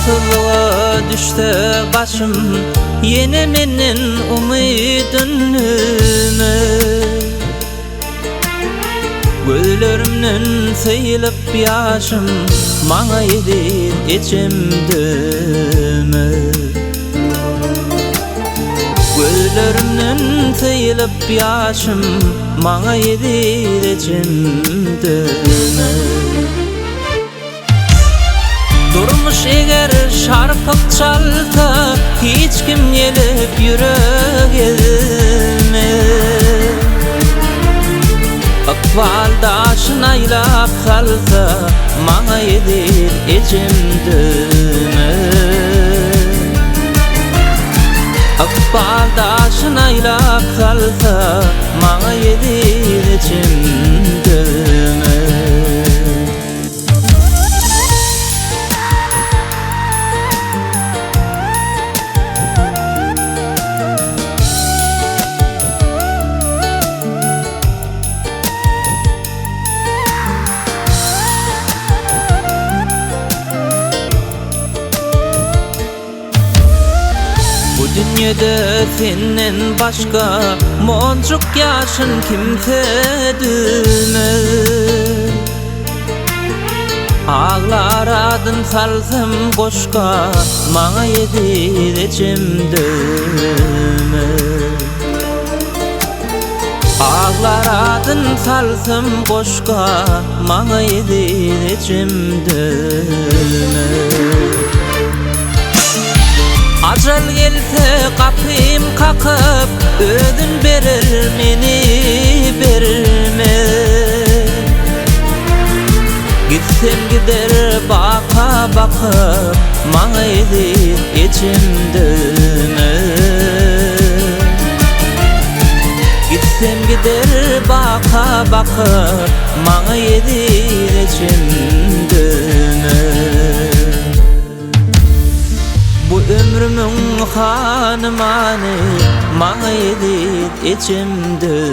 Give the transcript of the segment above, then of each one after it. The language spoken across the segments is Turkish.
Tılığa düştü başım yine menin umidinime Gözlerimden sıyılıp yaşım Maňa yedir içimdime Gözlerimden sıyılıp yaşım Maňa yedir içimdime Durmuş eger şarkık çalsa hiç kim gelip yüreğime Akval daşın aylap salsa Maňa yedir içimdime Akval daşın aylap salsa Maňa yedir içimdime Dünyada senden başka moncuk yaşın kimse bilmez Ağlar adın salsam boşka Maňa yedir içimdime Ağlar adın salsam boşka Maňa yedir içimdime Ajal gelse kapym kakıp ödün berir meni berme Gitsem gider baka bakıp Maňa yedir içimdime Gitsem gider baka bakıp Maňa yedir içimdime Bu ömrümün hanımany Maňa yedir içimdime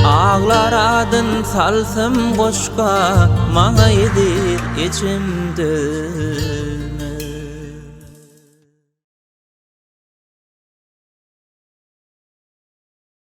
Ağlar adın salsam boşka Maňa yedir içimdime